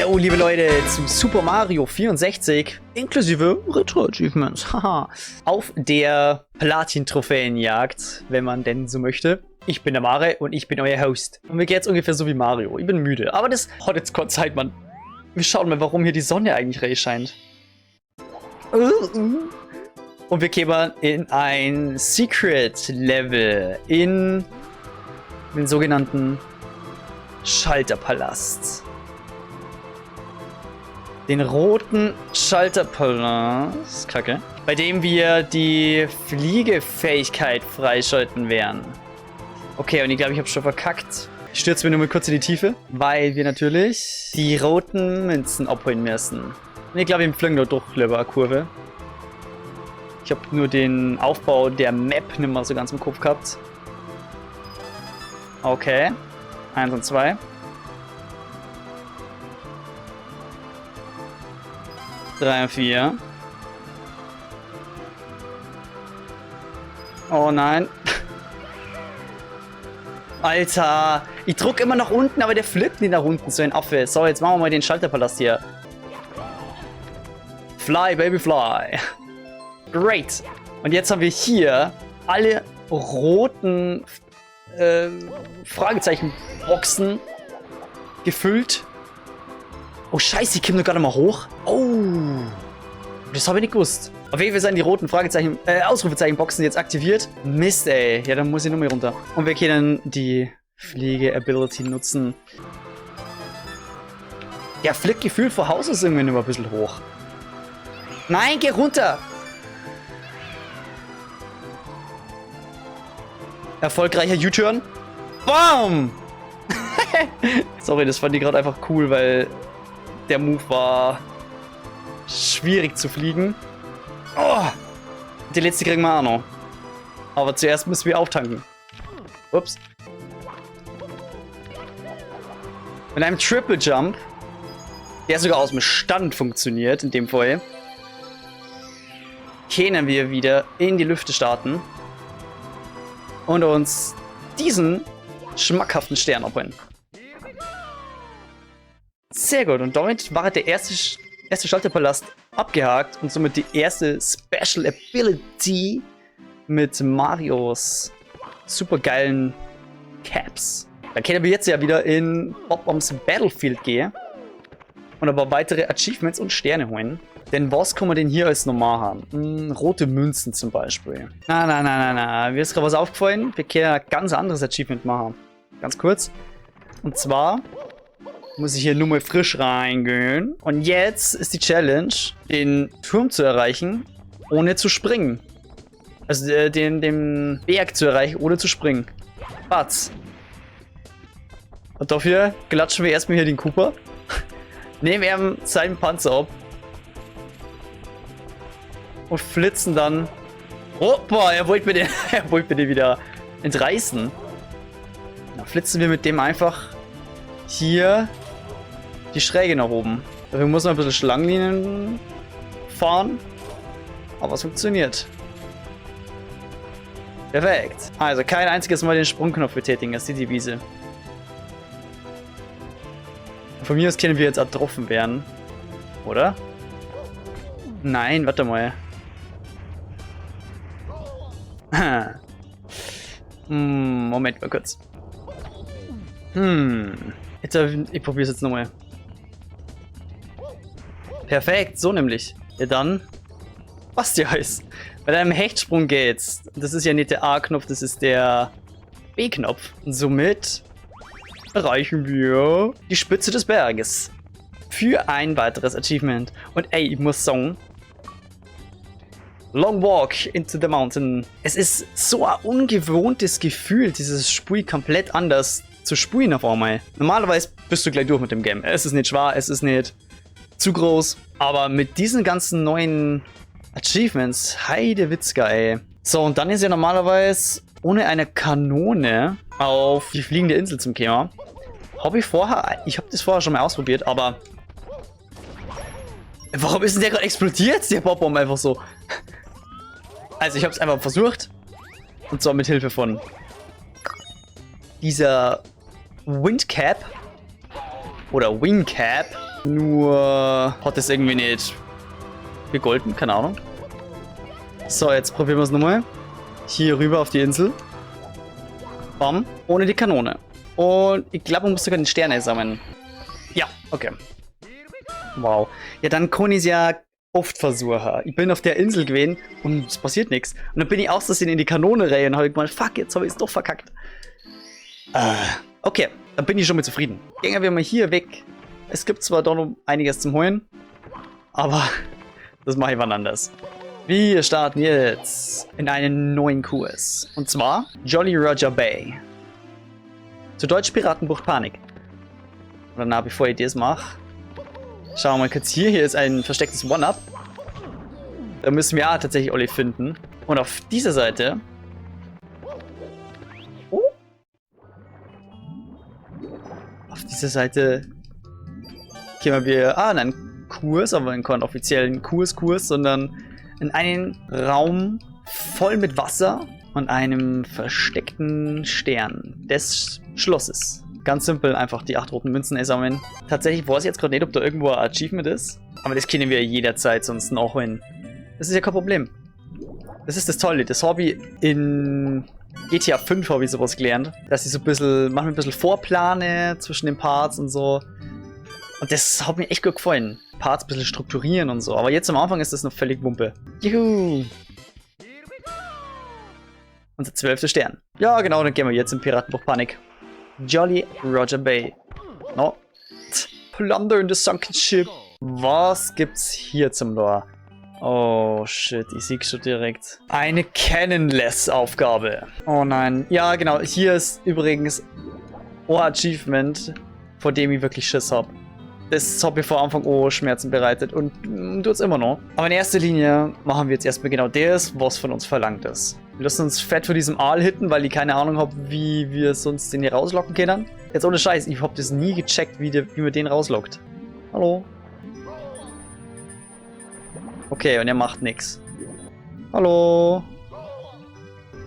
Hallo liebe Leute zu Super Mario 64 inklusive Retro-Achievements, haha, auf der Platin-Trophäenjagd, wenn man denn so möchte. Ich bin der Mare und ich bin euer Host. Und mir geht's ungefähr so wie Mario. Ich bin müde, aber das hat jetzt kurz Zeit, Mann. Wir schauen mal, warum hier die Sonne eigentlich recht scheint. Und wir kämen in ein Secret-Level in den sogenannten Schalterpalast. Den roten Schalterpalast, kacke, bei dem wir die Fliegefähigkeit freischalten werden. Okay, und ich glaube, ich habe schon verkackt. Ich stürze mir nur mal kurz in die Tiefe, weil wir natürlich die roten Münzen abholen müssen. Und ich glaube, wir fliegen nur durch eine Kurve. Ich habe nur den Aufbau der Map nicht mehr so ganz im Kopf gehabt. Okay, 1 und 2. 3 und 4. Oh nein. Alter, ich druck immer nach unten, aber der fliegt nicht nach unten, so ein Affe. So, jetzt machen wir mal den Schalterpalast hier. Fly, baby, fly. Great. Und jetzt haben wir hier alle roten Fragezeichenboxen gefüllt. Oh scheiße, ich komme noch gerade mal hoch. Oh, das habe ich nicht gewusst. Auf jeden Fall sind die roten Fragezeichen, Ausrufezeichenboxen jetzt aktiviert. Mist, ey. Ja, dann muss ich nur mal runter. Und wir können die Fliege-Ability nutzen. Der Flickgefühl vor Haus ist irgendwie immer ein bisschen hoch. Nein, geh runter! Erfolgreicher U-Turn. Bam! Sorry, das fand ich gerade einfach cool, weil der Move war schwierig zu fliegen. Oh, die letzte kriegen wir auch noch. Aber zuerst müssen wir auftanken. Ups. Mit einem Triple Jump, der sogar aus dem Stand funktioniert, in dem Fall, können wir wieder in die Lüfte starten und uns diesen schmackhaften Stern abholen. Sehr gut, und damit war der erste Schalterpalast abgehakt und somit die erste Special Ability mit Marios supergeilen Caps. Dann können wir jetzt ja wieder in Bob-Ombs Battlefield gehen und aber weitere Achievements und Sterne holen. Denn was kann man denn hier als normal haben? Rote Münzen zum Beispiel. Na. Mir ist gerade was aufgefallen. Wir können ein ganz anderes Achievement machen. Ganz kurz. Und zwar muss ich hier nur mal frisch reingehen. Und jetzt ist die Challenge, den Turm zu erreichen, ohne zu springen. Also den Berg zu erreichen, ohne zu springen. Batz. Und dafür klatschen wir erstmal hier den Cooper. Nehmen ihm seinen Panzer ab. Und flitzen dann. Opa, er wollte mir den wieder entreißen. Dann flitzen wir mit dem einfach hier die Schräge nach oben. Dafür muss man ein bisschen Schlangenlinien fahren. Aber es funktioniert. Perfekt. Also kein einziges Mal den Sprungknopf betätigen, das ist die Devise. Von mir aus können wir jetzt getroffen werden. Oder? Nein, warte mal. Moment mal kurz. Jetzt, ich probiere es jetzt nochmal. Perfekt, so nämlich. Ja dann, was dir heißt. Bei deinem Hechtsprung geht's. Das ist ja nicht der A-Knopf, das ist der B-Knopf. Und somit erreichen wir die Spitze des Berges. Für ein weiteres Achievement. Und ey, ich muss sagen, Long Walk into the Mountain. Es ist so ein ungewohntes Gefühl, dieses Spiel komplett anders zu spielen auf einmal. Normalerweise bist du gleich durch mit dem Game. Es ist nicht schwer, es ist nicht zu groß. Aber mit diesen ganzen neuen Achievements, Heidewitzka, ey. So, und dann ist ja normalerweise ohne eine Kanone auf die fliegende Insel zum Thema. Ich habe das vorher schon mal ausprobiert, aber warum ist denn der gerade explodiert, der Bob-Bomb einfach so? Also ich habe es einfach versucht. Und zwar mit Hilfe von dieser Windcap. Oder Wingcap. Nur hat es irgendwie nicht gegolten, keine Ahnung. So, jetzt probieren wir es nochmal. Hier rüber auf die Insel. Bam, ohne die Kanone. Und ich glaube, man muss sogar den Stern einsammeln. Ja, okay. Wow. Ja, dann kann ich es ja oft versuchen. Ich bin auf der Insel gewesen und es passiert nichts. Und dann bin ich aus Versehen in die Kanone rein und habe gemeint, fuck, jetzt habe ich es doch verkackt. Okay, dann bin ich schon mal zufrieden. Gehen wir mal hier weg. Es gibt zwar doch noch einiges zum Holen, aber das mache ich wann anders. Wir starten jetzt in einen neuen Kurs. Und zwar Jolly Roger Bay. Zu Deutsch Piratenbucht Panik. Und dann, bevor ich das mache, schauen wir mal kurz hier. Hier ist ein verstecktes One-Up. Da müssen wir tatsächlich Olli finden. Und auf dieser Seite... Oh. Auf dieser Seite kämen wir in einen Kurs, aber in keinen offiziellen Kurs, sondern in einen Raum voll mit Wasser und einem versteckten Stern des Schlosses. Ganz simpel, einfach die 8 roten Münzen einsammeln. Tatsächlich weiß ich jetzt gerade nicht, ob da irgendwo ein Achievement ist, aber das können wir jederzeit sonst nachholen. Das ist ja kein Problem. Das ist das Tolle, das Hobby in GTA 5 habe ich sowas gelernt, dass ich so ein bisschen, manchmal ein bisschen vorplane zwischen den Parts und so. Und das hat mir echt gut gefallen. Parts ein bisschen strukturieren und so. Aber jetzt am Anfang ist das noch völlig Wumpe. Juhu! Unser 12. Stern. Ja, genau, dann gehen wir jetzt in Piratenbucht Panik. Jolly Roger Bay. No. Plunder in the sunken ship. Was gibt's hier zum Lore? Oh shit, ich sehe schon direkt. Eine Cannonless-Aufgabe. Oh nein. Ja, genau. Hier ist übrigens ein Achievement, vor dem ich wirklich Schiss habe. Das hat mir vor Anfang Schmerzen bereitet und tut es immer noch. Aber in erster Linie machen wir jetzt erstmal genau das, was von uns verlangt ist. Wir lassen uns fett vor diesem Aal hitten, weil ich keine Ahnung habe, wie wir sonst den hier rauslocken können. Jetzt ohne Scheiß, ich habe das nie gecheckt, wie man den rauslockt. Hallo? Okay, und er macht nichts. Hallo?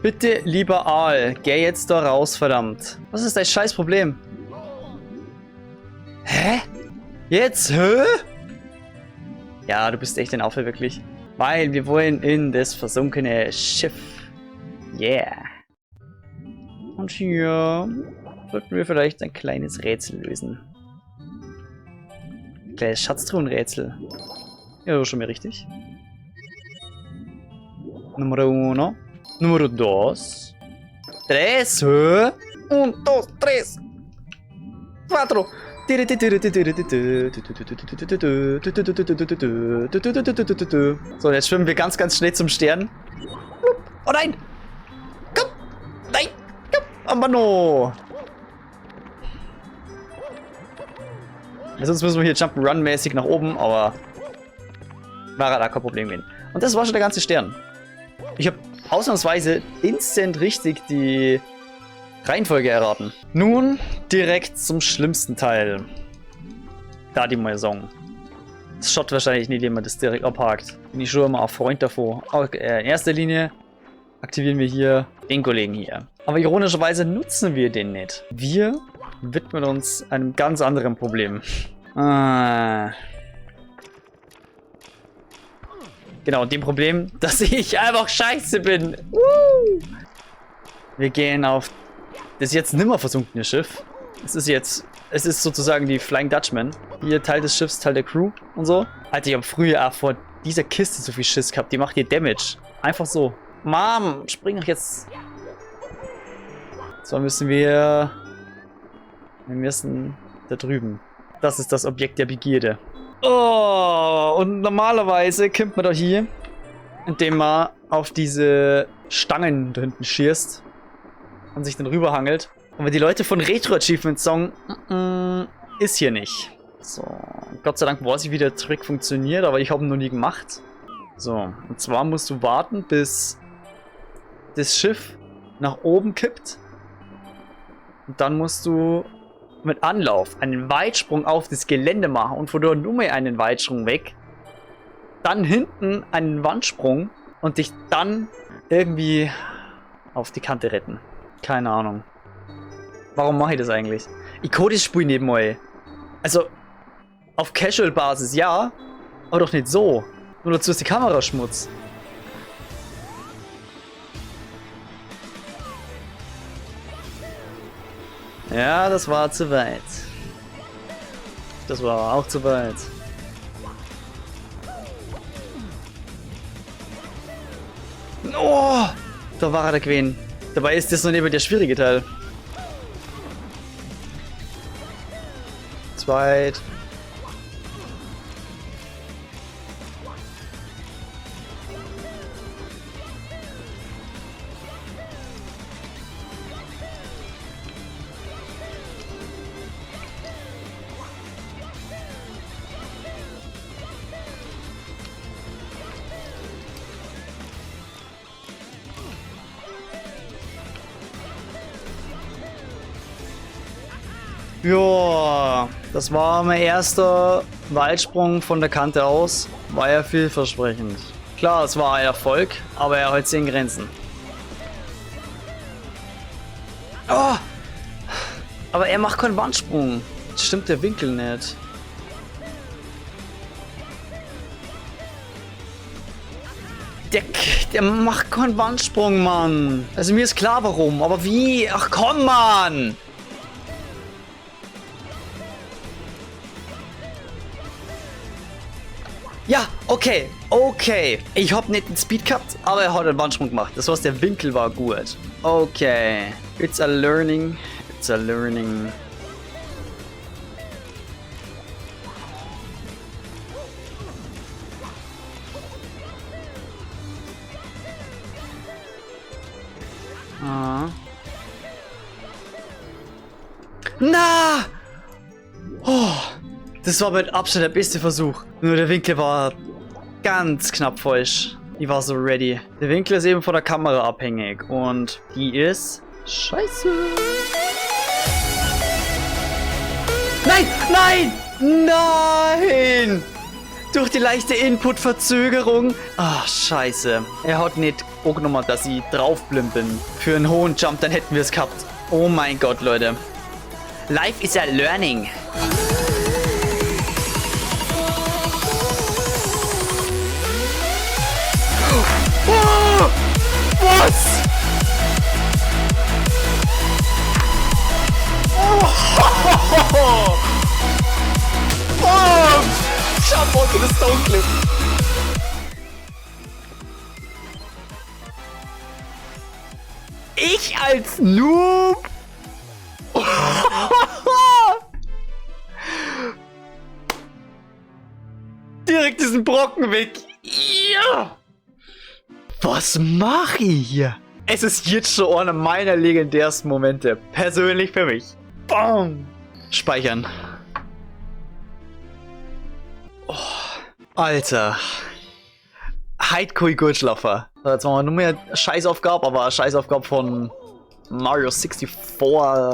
Bitte, lieber Aal, geh jetzt da raus, verdammt. Was ist dein scheiß Problem? Hä? Jetzt? Hä? Ja, du bist echt ein Affe, wirklich. Weil wir wollen in das versunkene Schiff. Yeah. Und hier sollten wir vielleicht ein kleines Rätsel lösen. Kleines Schatztruhenrätsel. Ja, schon mal richtig. Numero uno. Numero dos. Tres. Hä? Un, dos, tres. Cuatro. So, jetzt schwimmen wir ganz, ganz schnell zum Stern. Oh nein! Komm! Nein! Komm! Amano! Sonst müssen wir hier Jump'n'Run-mäßig nach oben, aber war da kein Problem gehen. Und das war schon der ganze Stern. Ich habe ausnahmsweise instant richtig die Reihenfolge erraten. Nun direkt zum schlimmsten Teil. Da die mal Song. Das schaut wahrscheinlich nicht jemand, das direkt abhakt. Bin ich schon immer ein Freund davor. Okay, in erster Linie aktivieren wir hier den Kollegen hier. Aber ironischerweise nutzen wir den nicht. Wir widmen uns einem ganz anderen Problem. Genau, dem Problem, dass ich einfach scheiße bin. Wir gehen auf das jetzt nimmer versunkene Schiff. Es ist sozusagen die Flying Dutchman. Hier Teil des Schiffs, Teil der Crew und so. Alter, ich habe früher auch vor dieser Kiste so viel Schiss gehabt. Die macht hier Damage. Einfach so. Mom, spring doch jetzt. So müssen wir... Wir müssen da drüben. Das ist das Objekt der Begierde. Oh, und normalerweise kommt man da hier, indem man auf diese Stangen da hinten schießt und sich dann rüberhangelt. Und wenn die Leute von Retro Achievements sagen, ist hier nicht. So, Gott sei Dank weiß ich, wie der Trick funktioniert, aber ich habe ihn noch nie gemacht. So, und zwar musst du warten, bis das Schiff nach oben kippt. Und dann musst du mit Anlauf einen Weitsprung auf das Gelände machen und von dort nur mehr einen Weitsprung weg. Dann hinten einen Wandsprung und dich dann irgendwie auf die Kante retten. Keine Ahnung. Warum mache ich das eigentlich? Ich kann das Spiel nicht mal. Also, Auf Casual-Basis, ja. Aber doch nicht so. Nur dazu ist die Kamera Schmutz. Ja, das war zu weit. Das war auch zu weit. Oh! Da war er der Queen. Dabei ist das noch nicht der schwierige Teil. Zweit. Ja, das war mein erster Weitsprung von der Kante aus. War ja vielversprechend. Klar, es war ein Erfolg, aber er hat 10 Grenzen. Oh! Aber er macht keinen Wandsprung. Das stimmt der Winkel nicht. Der macht keinen Wandsprung, Mann. Also mir ist klar warum, aber wie? Ach komm, Mann! Ja, okay, okay. Ich hab nicht den Speed gehabt, aber er hat einen Wandsprung gemacht. Das heißt, der Winkel war gut. Okay. It's a learning. It's a learning. Ah. Na! Oh. Das war mit Abstand der beste Versuch. Nur der Winkel war ganz knapp falsch. Ich war so ready. Der Winkel ist eben von der Kamera abhängig. Und die ist... Scheiße. Nein! Nein! Nein! Durch die leichte Input-Verzögerung. Ach, scheiße. Er hat nicht angenommen, dass ich draufblimpen. Für einen hohen Jump, dann hätten wir es gehabt. Oh mein Gott, Leute. Life is a learning. Oh, was? Oh, oh, Jump onto the Stone Cliff. Ich als Noob? Direkt diesen Brocken weg. Ja. Was mache ich hier? Es ist jetzt schon einer meiner legendärsten Momente. Persönlich für mich. Bam. Speichern. Oh, Alter. Heidkui Gurtschlaffer. Jetzt machen wir nur mehr Scheißaufgabe, aber eine Scheißaufgabe von Mario 64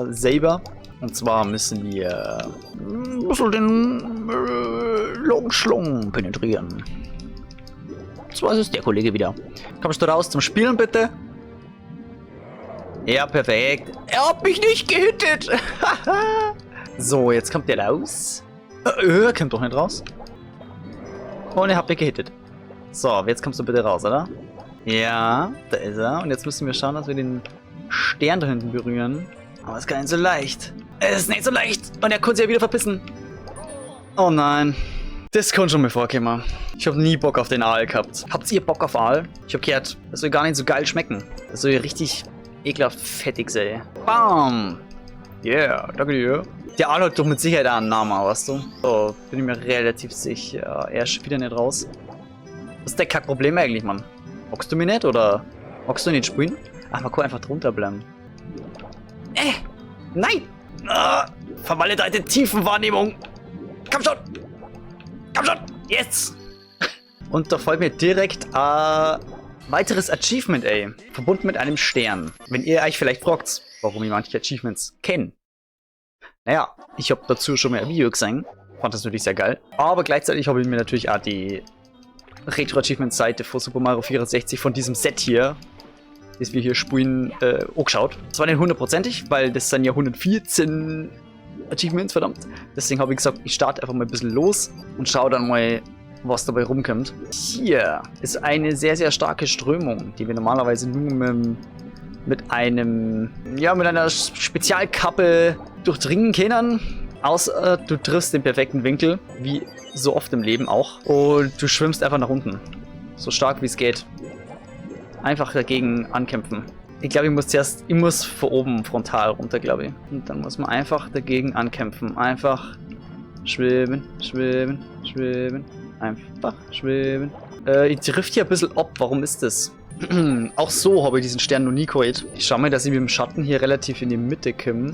selber. Und zwar müssen wir den Longschlong penetrieren. So ist es der Kollege wieder. Kommst du raus zum Spielen, bitte? Ja, perfekt. Er hat mich nicht gehittet. So, jetzt kommt der raus. Kommt doch nicht raus. Und er hat mich gehittet. So, jetzt kommst du bitte raus, oder? Ja, da ist er. Und jetzt müssen wir schauen, dass wir den Stern da hinten berühren. Aber es ist gar nicht so leicht. Es ist nicht so leicht. Und er konnte sich ja wieder verpissen. Oh nein. Das kann schon mal vorkommen. Ich habe nie Bock auf den Aal gehabt. Habt ihr Bock auf Aal? Ich habe gehört, das soll gar nicht so geil schmecken. Das soll richtig ekelhaft fettig sein. Bam! Yeah, danke dir. Der Aal hat doch mit Sicherheit einen Namen, weißt du? So, bin ich mir relativ sicher. Er ist wieder nicht raus. Was ist der Kackproblem eigentlich, Mann? Hockst du mich nicht oder hockst du nicht spielen? Ach, man kann einfach drunter bleiben. Nein! Vermaledeite Tiefenwahrnehmung. Komm schon! Komm schon! Jetzt! Und da folgt mir direkt weiteres Achievement, ey. Verbunden mit einem Stern. Wenn ihr euch vielleicht fragt, warum ich manche Achievements kenne. Naja, ich habe dazu schon mal ein Video gesehen. Fand das natürlich sehr geil. Aber gleichzeitig habe ich mir natürlich auch die Retro-Achievement-Seite von Super Mario 64 von diesem Set hier, das wir hier spielen, angeschaut. Zwar nicht hundertprozentig, weil das sind ja 114 Achievements, verdammt. Deswegen habe ich gesagt, ich starte einfach mal ein bisschen los und schaue dann mal, was dabei rumkommt. Hier ist eine sehr, sehr starke Strömung, die wir normalerweise nur mit einer Spezialkappe durchdringen können. Außer du triffst den perfekten Winkel, wie so oft im Leben auch. Und du schwimmst einfach nach unten. So stark wie es geht. Einfach dagegen ankämpfen. Ich glaube, ich muss von oben frontal runter, glaube ich. Und dann muss man einfach dagegen ankämpfen. Einfach schwimmen, schwimmen, schwimmen. Einfach schwimmen. Ich drift hier ein bisschen ab. Warum ist das? Auch so habe ich diesen Stern noch nie geholt. Ich schaue mal, dass ich mit dem Schatten hier relativ in die Mitte komme.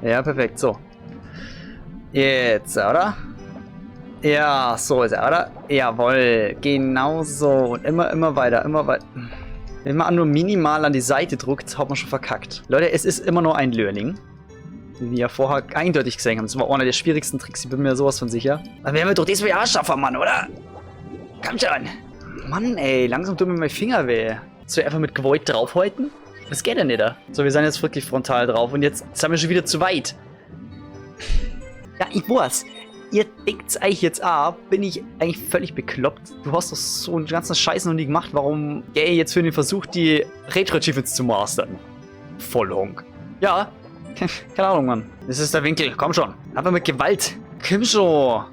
Ja, perfekt. So. Jetzt, oder? Ja, so ist er, oder? Jawohl. Genau so. Und immer weiter, immer weiter. Wenn man nur minimal an die Seite drückt, hat man schon verkackt. Leute, es ist immer nur ein Learning. Wie wir ja vorher eindeutig gesehen haben. Das war einer der schwierigsten Tricks. Ich bin mir sowas von sicher. Dann werden wir doch das wieder schaffen, Mann, oder? Komm schon. Mann, ey. Langsam tut mir mein Finger weh. Soll ich einfach mit Gewalt draufhalten? Das geht ja nicht, da. So, wir sind jetzt wirklich frontal drauf. Und jetzt sind wir schon wieder zu weit. Ja, ich weiß. Ihr denkt's eigentlich jetzt ab, bin ich eigentlich völlig bekloppt. Du hast doch so einen ganzen Scheiß noch nie gemacht. Warum gehe ich jetzt für den Versuch, die Retro-Achievements zu mastern? Vollhonk. Ja, keine Ahnung, Mann. Das ist der Winkel. Komm schon. Aber mit Gewalt. Komm schon.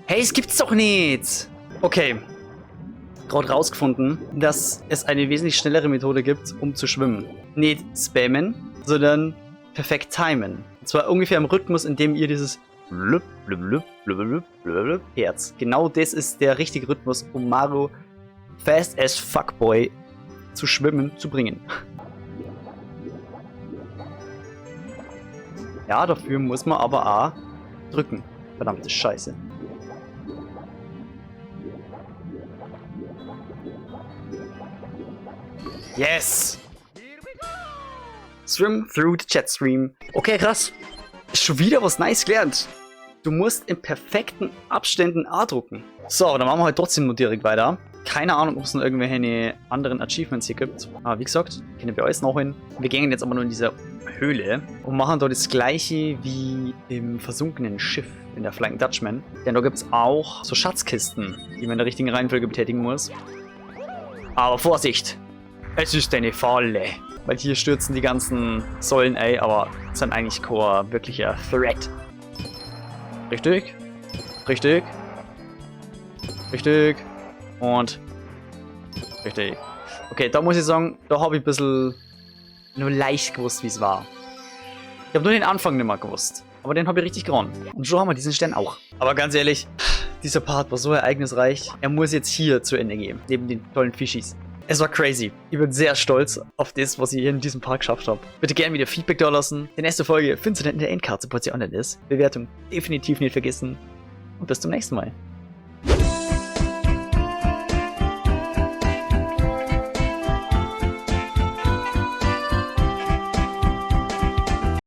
Hey, es gibt's doch nicht. Okay. Gerade rausgefunden, dass es eine wesentlich schnellere Methode gibt, um zu schwimmen. Nicht spammen, sondern perfekt timen. Und zwar ungefähr im Rhythmus, in dem ihr dieses blub, blub, blub, blub, blub, blub, Herz. Genau das ist der richtige Rhythmus, um Mario Fast as Fuckboy zu schwimmen zu bringen. Ja, dafür muss man aber auch drücken. Verdammte Scheiße. Yes! Swim through the chat stream. Okay, krass. Schon wieder was Nice gelernt. Du musst in perfekten Abständen A drucken. So, dann machen wir halt trotzdem nur direkt weiter. Keine Ahnung, ob es noch irgendwelche anderen Achievements hier gibt. Aber wie gesagt, können wir alles noch hin. Wir gehen jetzt aber nur in dieser Höhle und machen dort das gleiche wie im versunkenen Schiff in der Flying Dutchman. Denn da gibt es auch so Schatzkisten, die man in der richtigen Reihenfolge betätigen muss. Aber Vorsicht! Es ist eine Falle. Weil hier stürzen die ganzen Säulen, ey, aber sind eigentlich kein wirklicher Threat. Richtig. Richtig. Richtig. Und richtig. Okay, da muss ich sagen, da habe ich ein bisschen nur leicht gewusst, wie es war. Ich habe nur den Anfang nicht mehr gewusst. Aber den habe ich richtig gewonnen. Und so haben wir diesen Stern auch. Aber ganz ehrlich, dieser Part war so ereignisreich. Er muss jetzt hier zu Ende gehen. Neben den tollen Fischis. Es war crazy. Ich bin sehr stolz auf das, was ich hier in diesem Park geschafft habe. Bitte gerne wieder Feedback da lassen. Die nächste Folge findest du dann in der Endcard, sobald sie online ist. Bewertung definitiv nicht vergessen. Und bis zum nächsten Mal.